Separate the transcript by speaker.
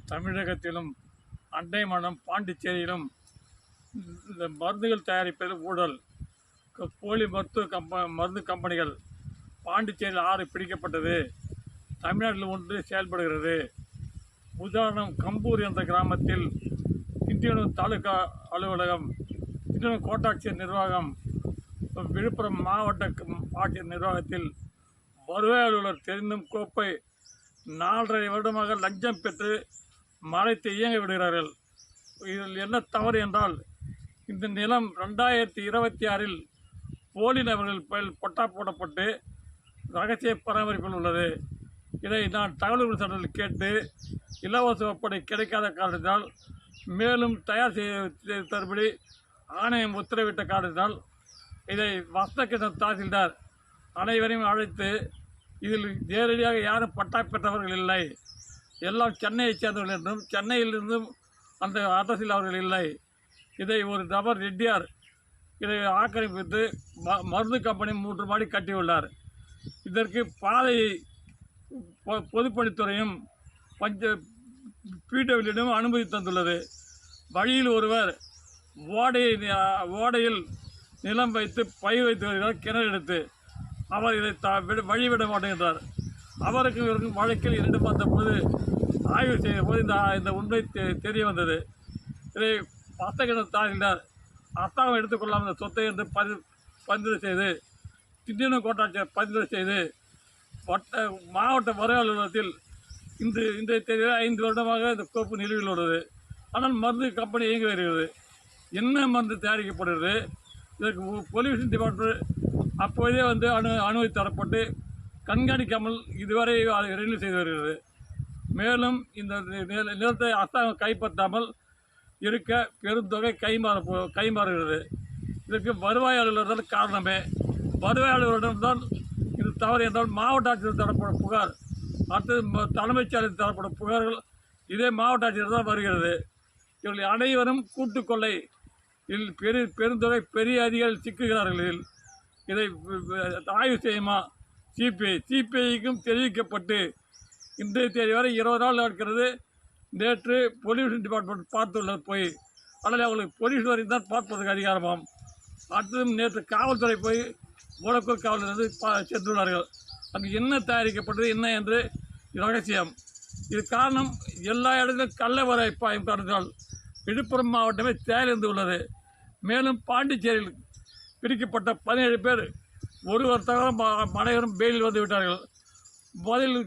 Speaker 1: தமிழகத்திலும் அண்டை மாநிலம் பாண்டிச்சேரியிலும் இந்த மருந்துகள் தயாரிப்பதில் ஊழல், போலி மருந்து கம்பெனிகள் பாண்டிச்சேரியில் 6 பிடிக்கப்பட்டது. தமிழ்நாட்டில் ஒன்று செயல்படுகிறது. உதாரணம், கம்பூர் என்ற கிராமத்தில் திண்டிவனம் தாலுகா அலுவலகம், திண்டிவனம் கோட்டாட்சியர் நிர்வாகம், விழுப்புரம் மாவட்ட ஆட்சியர் நிர்வாகத்தில் வருவாய் அலுவலர் தெரிந்தும் கோப்பை 4.5 வருடமாக லஞ்சம் பெற்று மறைத்து இயங்க விடுகிறார்கள். இதில் என்ன தவறு என்றால், இந்த நிலம் 2026இல் போலி நபர்கள் பட்டா போடப்பட்டு ரகசிய பராமரிப்பில் உள்ளது. இதை நான் தகவல் சட்டத்தில் கேட்டு இலவச ஒப்படை கிடைக்காத காரணத்தினால், மேலும் தயார் செய்ய தருபடி ஆணையம் உத்தரவிட்ட காரணத்தினால் இதை வசந்தகிருஷ்ணன் தாசில்தார் அனைவரையும் அழைத்து, இதில் நேரடியாக யாரும் பட்டா பெற்றவர்கள் இல்லை, எல்லாம் சென்னையைச் சேர்ந்தவர்கள் என்றும் சென்னையிலிருந்தும் அந்த அரசில் அவர்கள் இல்லை, இதை ஒரு நபர் ரெட்டியார் இதை ஆக்கிரமித்து மருந்து கம்பெனி 3 மாடி கட்டியுள்ளார். இதற்கு பாதையை பொதுப்பணித்துறையும் பிடபிள்யூடியும் அனுமதி தந்துள்ளது. வழியில் ஒருவர் ஓடையில் நிலம் வைத்து பயிர் வைத்து வருகிறார், கிணறு எடுத்து. அவர் இதை வழிவிட மாட்டேங்கிறார். அவருக்கும் இவருக்கும் வழக்கில் 2 பார்த்தபோது ஆய்வு செய்த போது இந்த உண்மை தெரிய வந்தது. இதை வசந்தகிருஷ்ணன் தாசில்தார் அர்த்தம் எடுத்துக்கொள்ளாமல் இந்த சொத்தை என்று பரிந்துரை செய்து, திண்டிவனம் கோட்டாட்சியர் பரிந்துரை செய்து, மாவட்ட வருவாய் அலுவலகத்தில் இந்த தேதியில் 5 வருடமாக இந்த கோப்பு நிலுவையில் உள்ளது. ஆனால் மருந்து கம்பெனி இயங்கி வருகிறது. என்ன மருந்து தயாரிக்கப்படுகிறது? இதற்கு பொல்யூஷன் டிபார்ட்மெண்ட் அப்போதே அனுமதி தரப்பட்டு கண்காணிக்காமல் இதுவரை அதை ரெனியூ செய்து வருகிறது. மேலும் இந்த நிலத்தை அரசாங்கம் கைப்பற்றாமல் இருக்க பெருந்தொகை கைமாறுகிறது. இதற்கு வருவாய் அலுவலர் தான் காரணமே. வருவாய் அலுவலரிடம்தான் இது தவறு என்றால் மாவட்ட ஆட்சியர் தரப்படும் புகார், அடுத்தது தலைமைச் செயலர் தரப்படும் புகார்கள் இதே மாவட்ட ஆட்சியர் தான் வருகிறது. இவர்கள் அனைவரும் கூட்டுக்கொள்ளை, இதில் பெருந்தொகை பெரிய அதிகாரிகள் சிக்குகிறார்கள். இதை ஆய்வு செய்யுமா சிபிஐக்கும் தெரிவிக்கப்பட்டு இன்றைய தேதி வரை 20 நாள் நடக்கிறது. நேற்று பொல்யூஷன் டிபார்ட்மெண்ட் பார்த்துள்ளது போய், ஆனால் அவங்களுக்கு பொல்யூஷன் வரைக்கும் தான் பார்ப்பதற்கு அதிகாரமாம். அடுத்ததும் நேற்று காவல்துறை போய் மூலக்கூர் காவலிருந்து சென்றுள்ளார்கள். அங்கு என்ன தயாரிக்கப்பட்டது என்ன என்று ரகசியம். இது காரணம் எல்லா இடத்திலும் கள்ள வரைப்பாயும் காரணத்தால் விழுப்புரம் மாவட்டமே தேர்ந்து உள்ளது. மேலும் பாண்டிச்சேரியில் பிடிக்கப்பட்ட 17 பேர் ஒருவர் தவிர அனைவரும் பெயிலில் வந்து விட்டார்கள். முதலில்